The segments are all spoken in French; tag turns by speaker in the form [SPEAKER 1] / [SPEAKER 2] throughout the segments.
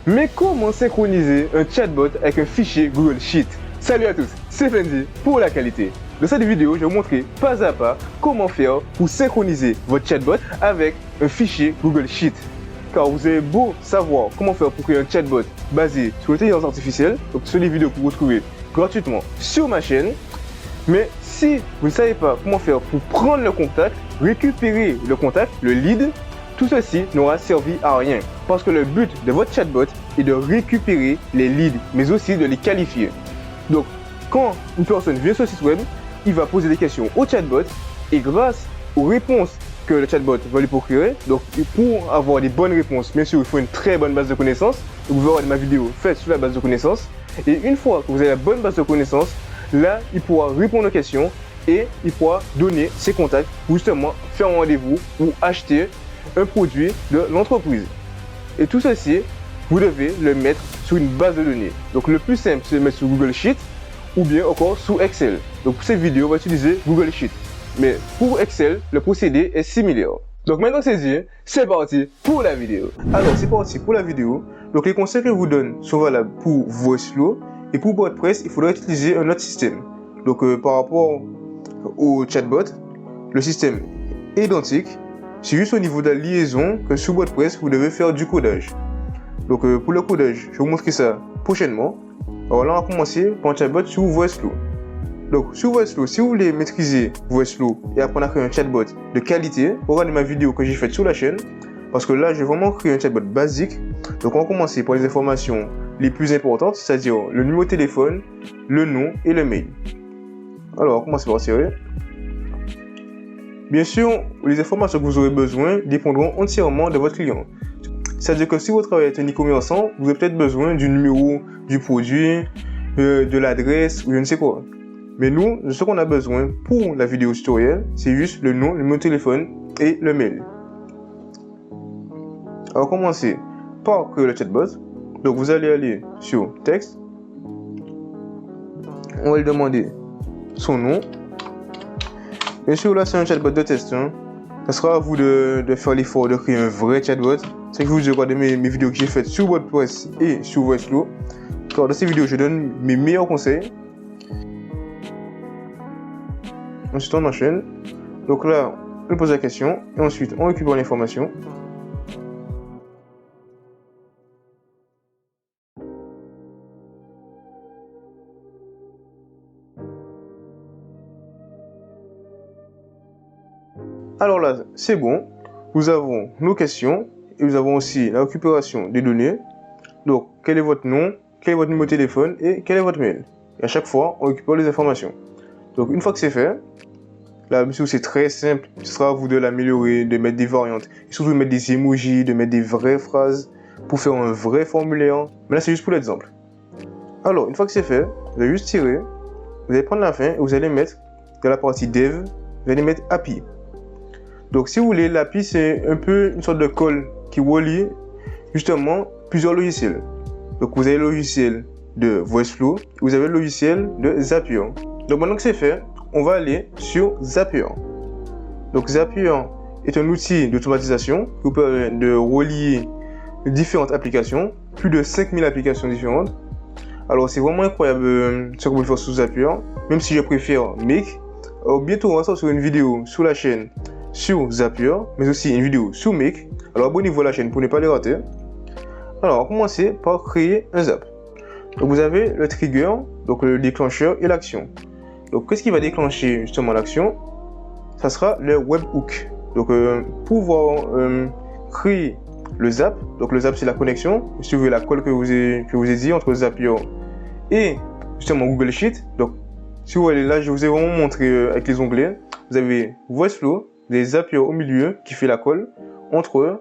[SPEAKER 1] Mais comment synchroniser un chatbot avec un fichier Google Sheet? Salut à tous, c'est Fendi pour la qualité. Dans cette vidéo, je vais vous montrer pas à pas comment faire pour synchroniser votre chatbot avec un fichier Google Sheet. Car vous avez beau savoir comment faire pour créer un chatbot basé sur l'intelligence artificielle, donc ce sont des vidéos que vous retrouvez gratuitement sur ma chaîne. Mais si vous ne savez pas comment faire pour prendre le contact, récupérer le contact, le lead, tout ceci n'aura servi à rien. Parce que le but de votre chatbot est de récupérer les leads, mais aussi de les qualifier. Donc, quand une personne vient sur le site web, il va poser des questions au chatbot et grâce aux réponses que le chatbot va lui procurer, donc pour avoir des bonnes réponses, bien sûr, il faut une très bonne base de connaissances. Donc, vous verrez ma vidéo faite sur la base de connaissances. Et une fois que vous avez la bonne base de connaissances, là, il pourra répondre aux questions et il pourra donner ses contacts pour justement faire un rendez-vous ou acheter un produit de l'entreprise. Et tout ceci, vous devez le mettre sur une base de données. Donc le plus simple, c'est de le mettre sur Google Sheet ou bien encore sous Excel. Donc pour cette vidéo, on va utiliser Google Sheet. Mais pour Excel, le procédé est similaire. Donc maintenant que c'est dit, c'est parti pour la vidéo. Alors c'est parti pour la vidéo. Donc les conseils que je vous donne sont valables pour VoiceFlow et pour WordPress, il faudra utiliser un autre système. Donc par rapport au chatbot, le système est identique. C'est juste au niveau de la liaison que sur WordPress, vous devez faire du codage. Donc pour le codage, je vais vous montrer ça prochainement. Alors là, on va commencer par un chatbot sur VoiceFlow. Donc sur VoiceFlow, si vous voulez maîtriser VoiceFlow et apprendre à créer un chatbot de qualité, regardez ma vidéo que j'ai faite sur la chaîne. Parce que là, j'ai vraiment créé un chatbot basique. Donc on va commencer par les informations les plus importantes, c'est-à-dire le numéro de téléphone, le nom et le mail. Alors on va commencer par tirer. Bien sûr, les informations que vous aurez besoin dépendront entièrement de votre client. C'est-à-dire que si vous travaillez avec un e-commerçant, vous avez peut-être besoin du numéro du produit, de l'adresse ou je ne sais quoi. Mais nous, ce qu'on a besoin pour la vidéo tutoriel, c'est juste le nom, le numéro de téléphone et le mail. Alors commencer par créer le chatbot. Donc vous allez aller sur texte. On va lui demander son nom. Bien sûr, là c'est un chatbot de test. Ça sera à vous de faire l'effort de créer un vrai chatbot. C'est que vous regardez mes vidéos que j'ai faites sur WordPress et sur VoiceFlow. Car dans ces vidéos, je donne mes meilleurs conseils. Ensuite, on enchaîne. Donc là, on pose la question et ensuite, on récupère l'information. Alors là, c'est bon. Nous avons nos questions et nous avons aussi la récupération des données. Donc, quel est votre nom, quel est votre numéro de téléphone et quel est votre mail. Et à chaque fois, on récupère les informations. Donc, une fois que c'est fait, là, monsieur, c'est très simple. Ce sera à vous de l'améliorer, de mettre des variantes. Et surtout de mettre des emojis, de mettre des vraies phrases pour faire un vrai formulaire. Mais là, c'est juste pour l'exemple. Alors, une fois que c'est fait, vous allez juste tirer. Vous allez prendre la fin et vous allez mettre dans la partie dev, vous allez mettre API. Donc, si vous voulez, l'API, c'est un peu une sorte de call qui relie justement plusieurs logiciels. Donc, vous avez le logiciel de VoiceFlow, vous avez le logiciel de Zapier. Donc, maintenant que c'est fait, on va aller sur Zapier. Donc, Zapier est un outil d'automatisation qui vous permet de relier différentes applications, plus de 5000 applications différentes. Alors, c'est vraiment incroyable ce que vous pouvez faire sur Zapier, même si je préfère Make. Alors, bientôt, on va sortir une vidéo sur la chaîne sur Zapier, mais aussi une vidéo sur Make. Alors abonnez-vous à la chaîne pour ne pas les rater. Alors on va commencer par créer un zap. Donc vous avez le trigger, donc le déclencheur et l'action. Donc qu'est-ce qui va déclencher justement l'action? Ça sera le webhook. Donc pour pouvoir créer le zap, donc le zap c'est la connexion, si vous voulez la colle que je vous ai dit entre Zapier et justement Google Sheet. Donc si vous voyez là, je vous ai vraiment montré avec les onglets. Vous avez VoiceFlow, des Zapier au milieu qui fait la colle entre eux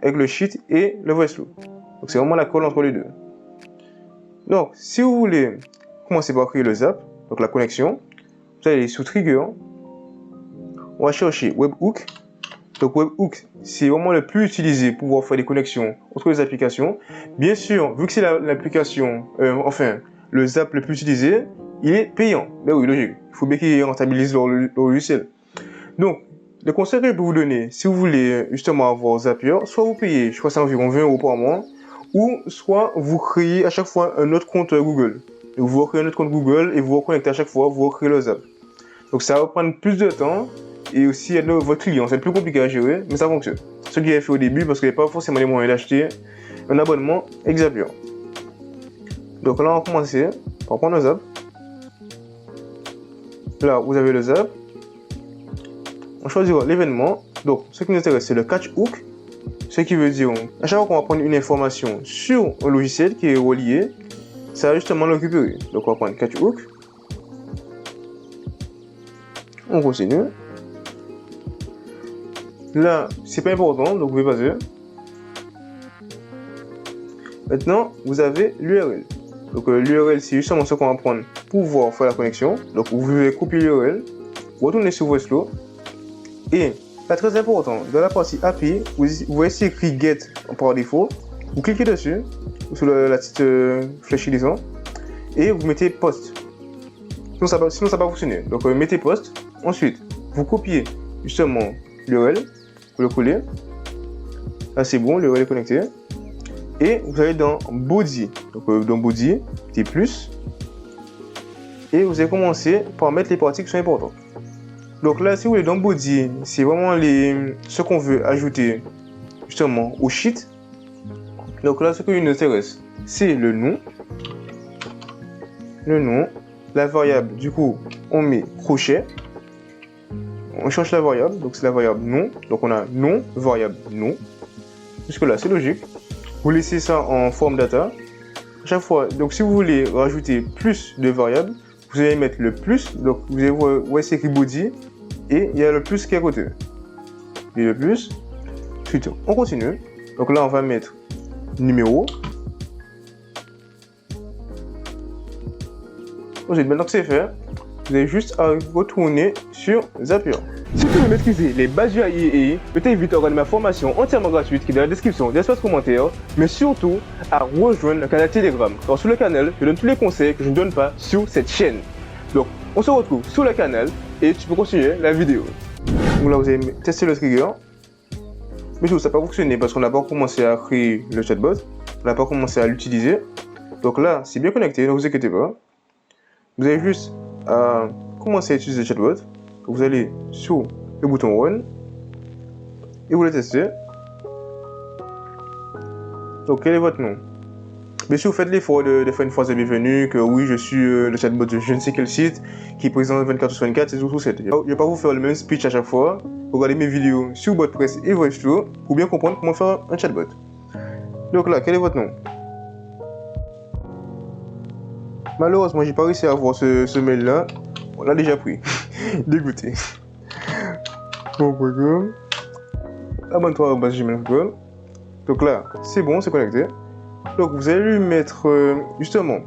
[SPEAKER 1] avec le Sheet et le VoiceFlow. Donc c'est vraiment la colle entre les deux. Donc si vous voulez commencer par créer le zap, donc la connexion, vous allez sur Trigger, on va chercher Webhook. Donc Webhook, c'est vraiment le plus utilisé pour pouvoir faire des connexions entre les applications. Bien sûr, vu que c'est l'application, le zap le plus utilisé, il est payant. Mais oui, logique. Il faut bien qu'il rentabilise leur logiciel. Donc, le conseil que je peux vous donner, si vous voulez justement avoir Zapier, soit vous payez, je crois que c'est environ 20 € par mois, ou soit vous créez à chaque fois un autre compte Google. Donc, vous recréez un autre compte Google et vous vous reconnectez à chaque fois, vous recréez le Zap. Donc ça va prendre plus de temps et aussi votre client, c'est plus compliqué à gérer, mais ça fonctionne. Ce que j'ai fait au début parce qu'il n'y avait pas forcément les moyens d'acheter un abonnement avec Zapier. Donc là on va commencer par prendre le Zap. Là vous avez le Zap. On choisira l'événement. Donc ce qui nous intéresse c'est le catch hook. Ce qui veut dire à chaque fois qu'on va prendre une information sur un logiciel qui est relié, ça va justement le récupérer. Donc on va prendre catch hook. On continue. Là, c'est pas important, donc vous pouvez passer. Maintenant, vous avez l'URL. Donc l'URL, c'est justement ce qu'on va prendre pour pouvoir faire la connexion. Donc vous pouvez copier l'URL, retourner sur VoiceFlow. Et là, très important, dans la partie API, vous voyez c'est écrit Get par défaut. Vous cliquez dessus, sur la petite flèche lisant, et vous mettez Post. Sinon ça va pas fonctionner. Donc mettez Post. Ensuite, vous copiez justement l'URL, vous le collez. Là c'est bon, l'URL est connecté. Et vous allez dans Body. Donc dans Body, c'est plus. Et vous allez commencer par mettre les parties qui sont importantes. Donc là, si vous voulez dans Body, c'est vraiment ce qu'on veut ajouter justement au sheet. Donc là, ce qui nous intéresse, c'est le nom. Le nom. La variable, du coup, on met crochet. On change la variable, donc c'est la variable nom. Donc on a nom, variable nom. Jusque là, c'est logique. Vous laissez ça en forme data. À chaque fois, donc si vous voulez rajouter plus de variables, vous allez mettre le plus. Donc vous allez voir, c'est écrit body. Et il y a le plus qui est à côté. Et le plus. Ensuite, on continue. Donc là, on va mettre numéro. Ensuite, maintenant que c'est fait, vous avez juste à retourner sur Zapier. Si tu veux maîtriser les bases du AI et AI, je t'invite à regarder ma formation entièrement gratuite qui est dans la description des espaces commentaires, mais surtout à rejoindre le canal Telegram. Car sur le canal, je donne tous les conseils que je ne donne pas sur cette chaîne. Donc, on se retrouve sur le canal et tu peux continuer la vidéo. Donc là, vous allez tester le trigger. Mais ça n'a pas fonctionné parce qu'on n'a pas commencé à créer le chatbot. On n'a pas commencé à l'utiliser. Donc là, c'est bien connecté, ne vous inquiétez pas. Vous avez juste à commencer à utiliser le chatbot. Vous allez sur le bouton Run et vous le testez. Donc, quel est votre nom? Bien sûr, faites l'effort de faire une phrase de bienvenue, que oui, je suis le chatbot de je ne sais quel site qui est présent 24/24, c'est tout 7. Je ne vais pas vous faire le même speech à chaque fois. Regardez mes vidéos sur WordPress et VoiceFlow pour bien comprendre comment faire un chatbot. Donc là, quel est votre nom? Malheureusement, j'ai pas réussi à avoir ce mail-là. On l'a déjà pris. Dégoûté. Bon, abonne-toi à gmail.com. Donc là, c'est bon, c'est connecté. Donc vous allez lui mettre justement,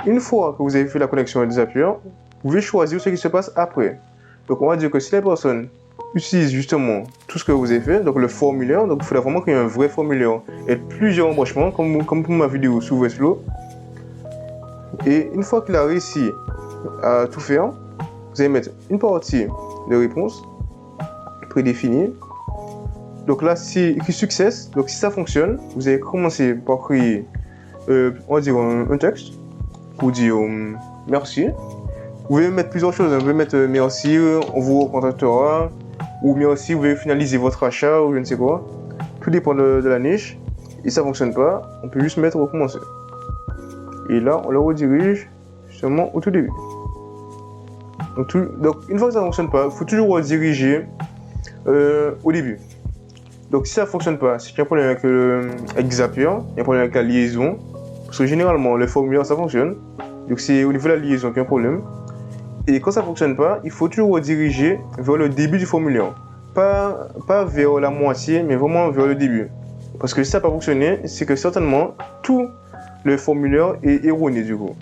[SPEAKER 1] une fois que vous avez fait la connexion avec Zapier, vous pouvez choisir ce qui se passe après. Donc on va dire que si la personne utilise justement tout ce que vous avez fait, donc le formulaire, donc il faudra vraiment qu'il y ait un vrai formulaire et plusieurs embranchements, comme pour ma vidéo sur VoiceFlow. Et une fois qu'il a réussi à tout faire, vous allez mettre une partie de réponse prédéfinie. Donc là, c'est écrit success. Donc si ça fonctionne, vous allez commencer par créer, on va dire un texte pour dire merci. Vous pouvez mettre plusieurs choses. Vous pouvez mettre merci, on vous recontactera, ou merci, vous pouvez finaliser votre achat ou je ne sais quoi. Tout dépend de la niche. Et ça fonctionne pas, on peut juste mettre recommencer. Et là, on le redirige justement au tout début. Donc une fois que ça fonctionne pas, il faut toujours rediriger au début. Donc si ça fonctionne pas, c'est qu'il y a un problème avec Zapier, il y a un problème avec la liaison. Parce que généralement, le formulaire ça fonctionne. Donc c'est au niveau de la liaison qu'il y a un problème. Et quand ça fonctionne pas, il faut toujours rediriger vers le début du formulaire. Pas vers la moitié, mais vraiment vers le début. Parce que si ça n'a pas fonctionné, c'est que certainement tout le formulaire est erroné du coup.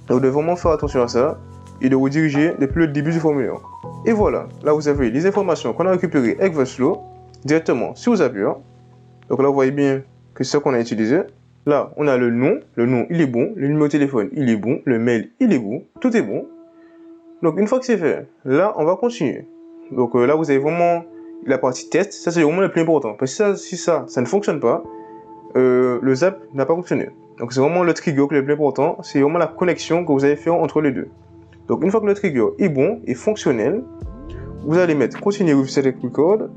[SPEAKER 1] Donc vous devez vraiment faire attention à ça et de rediriger depuis le début du formulaire. Et voilà, là vous avez les informations qu'on a récupérées avec VoiceFlow directement sur Zapier. Donc là vous voyez bien que c'est ce qu'on a utilisé. Là on a le nom il est bon, le numéro de téléphone il est bon, le mail il est bon, tout est bon. Donc une fois que c'est fait, là on va continuer. Donc là vous avez vraiment la partie test, ça c'est vraiment le plus important. Parce que si ça ne fonctionne pas, le Zap n'a pas fonctionné. Donc c'est vraiment le trigger qui est le plus important, c'est vraiment la connexion que vous allez faire entre les deux. Donc une fois que le trigger est bon et fonctionnel, vous allez mettre Continue with Select Record.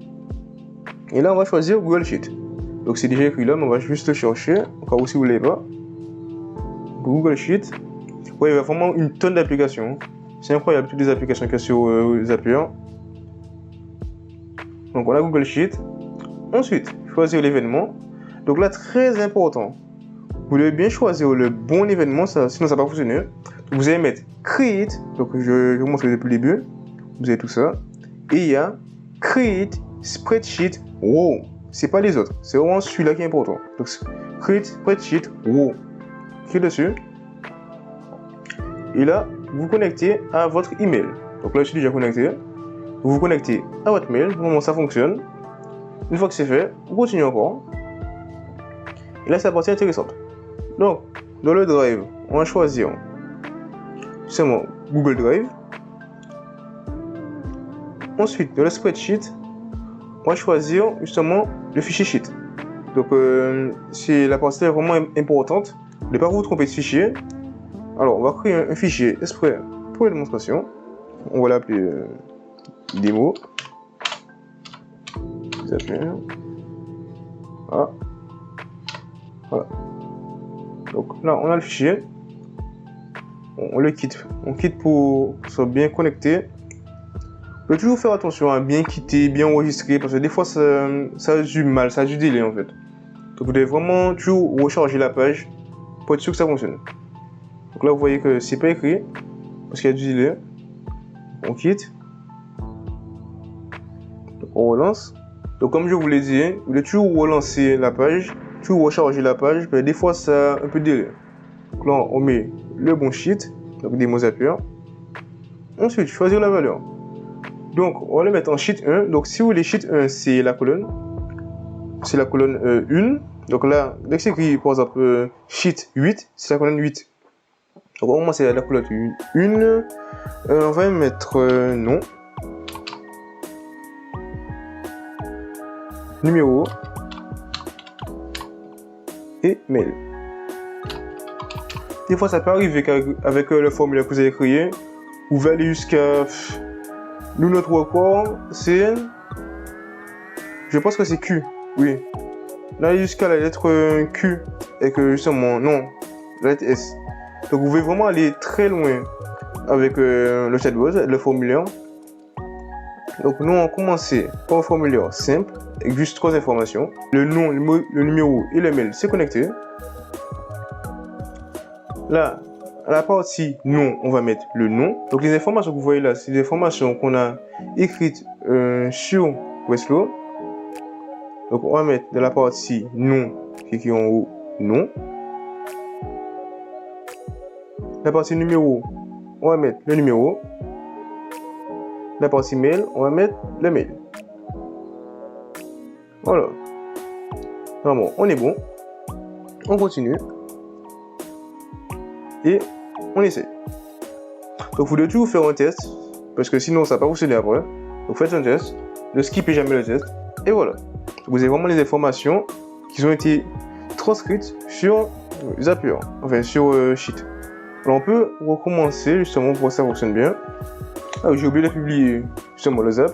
[SPEAKER 1] Et là on va choisir Google Sheet. Donc c'est déjà écrit là, mais on va juste le chercher, au cas où si vous ne l'avez pas. Google Sheet. Ouais, il y a vraiment une tonne d'applications. C'est incroyable toutes les applications qu'il y a sur Zapier. Donc on a Google Sheet. Ensuite, choisir l'événement. Donc là, très important. Vous devez bien choisir le bon événement, sinon ça ne va pas fonctionner. Donc, vous allez mettre Create. Donc je vais vous montrer depuis le début. Vous avez tout ça. Et il y a Create Spreadsheet Wow. C'est pas les autres. C'est vraiment celui-là qui est important. Donc Create Spreadsheet Wow. Cliquez dessus. Et là, vous vous connectez à votre email. Donc là, je suis déjà connecté. Vous vous connectez à votre mail. Comment ça fonctionne. Une fois que c'est fait, vous continuez encore. Et là, c'est la partie intéressante. Donc, dans le Drive, on va choisir seulement Google Drive. Ensuite, dans le Spreadsheet, on va choisir justement le fichier Sheet. Donc, c'est la partie vraiment importante. Ne pas vous tromper de fichier. Alors, on va créer un fichier exprès pour la démonstration. On va l'appeler démo. Voilà. Voilà. Donc là, on a le fichier. On le quitte. On quitte pour que ce soit bien connecté. Vous devez toujours faire attention à bien quitter, bien enregistrer, parce que des fois, ça a du mal, ça a du délai en fait. Donc vous devez vraiment toujours recharger la page pour être sûr que ça fonctionne. Donc là, vous voyez que c'est pas écrit, parce qu'il y a du délai. On quitte. Donc, on relance. Donc comme je vous l'ai dit, vous devez toujours relancer la page, toujours recharger la page, mais des fois ça a un peu de délai. Donc là on met le bon sheet, donc des mots Zapier. Ensuite choisir la valeur. Donc on va le mettre en sheet 1. Donc si vous voulez sheet 1, c'est la colonne. C'est la colonne 1. Donc là, dès que c'est écrit par exemple sheet 8, c'est la colonne 8. Donc au moins c'est la colonne 1. On va mettre nom. Numéro et mail. Des fois, ça peut arriver qu'avec le formulaire que vous avez créé, vous allez jusqu'à. Nous, notre record, c'est. Je pense que c'est Q. Oui. Là, jusqu'à la lettre Q. Et que justement, non, la lettre S. Donc, vous pouvez vraiment aller très loin avec le chatbot, le formulaire. Donc, nous, on va commencer par un formulaire simple. Avec juste 3 informations. Le nom, le numéro et le mail, c'est connecté. Là, à la partie nom, on va mettre le nom. Donc les informations que vous voyez là, c'est des informations qu'on a écrites sur Westflow. Donc on va mettre dans la partie nom, qui est en haut, nom. La partie numéro, on va mettre le numéro. La partie mail, on va mettre le mail. Voilà. Bon, on est bon. On continue. Et on essaie. Donc vous devez toujours faire un test. Parce que sinon ça ne va pas fonctionner après. Donc faites un test. Ne skippez jamais le test. Et voilà. Vous avez vraiment les informations qui ont été transcrites sur Zapier. Enfin sur Sheet. Alors on peut recommencer justement pour que ça fonctionne bien. Ah, j'ai oublié de publier justement le Zap.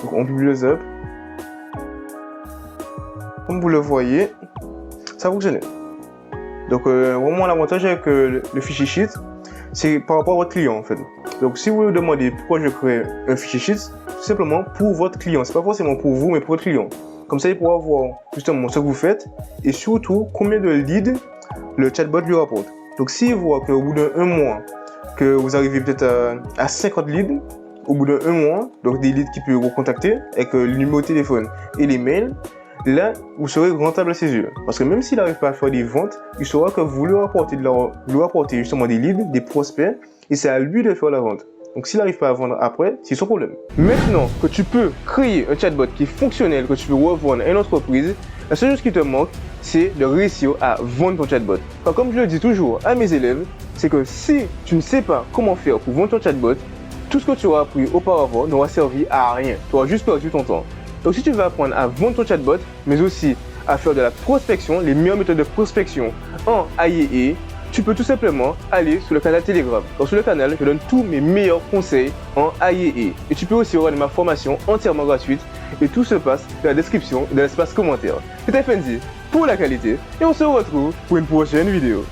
[SPEAKER 1] Donc on publie le Zap. Comme vous le voyez, ça fonctionnait. Donc vraiment l'avantage avec le fichier Sheet, c'est par rapport à votre client en fait. Donc si vous vous demandez pourquoi je crée un fichier Sheet, tout simplement pour votre client. C'est pas forcément pour vous, mais pour votre client. Comme ça, il pourra voir justement ce que vous faites et surtout combien de leads le chatbot lui rapporte. Donc s'il voit qu'au bout d'un mois, que vous arrivez peut-être à 50 leads, au bout d'un mois, donc des leads qui peuvent vous contacter avec le numéro de téléphone et les mails, là, vous serez rentable à ses yeux. Parce que même s'il n'arrive pas à faire des ventes, il saura que vous lui rapportez justement des leads, des prospects, et c'est à lui de faire la vente. Donc s'il n'arrive pas à vendre après, c'est son problème. Maintenant que tu peux créer un chatbot qui est fonctionnel, que tu peux revendre à une entreprise, la seule chose qui te manque, c'est de réussir à vendre ton chatbot. Enfin, comme je le dis toujours à mes élèves, c'est que si tu ne sais pas comment faire pour vendre ton chatbot, tout ce que tu auras appris auparavant n'aura servi à rien. Tu auras juste perdu ton temps. Donc si tu veux apprendre à vendre ton chatbot, mais aussi à faire de la prospection, les meilleures méthodes de prospection en AIE, tu peux tout simplement aller sur le canal Telegram. Donc sur le canal, je donne tous mes meilleurs conseils en AIE. Et tu peux aussi avoir ma formation entièrement gratuite. Et tout se passe dans la description et dans l'espace commentaire. C'était Fendi pour la qualité et on se retrouve pour une prochaine vidéo.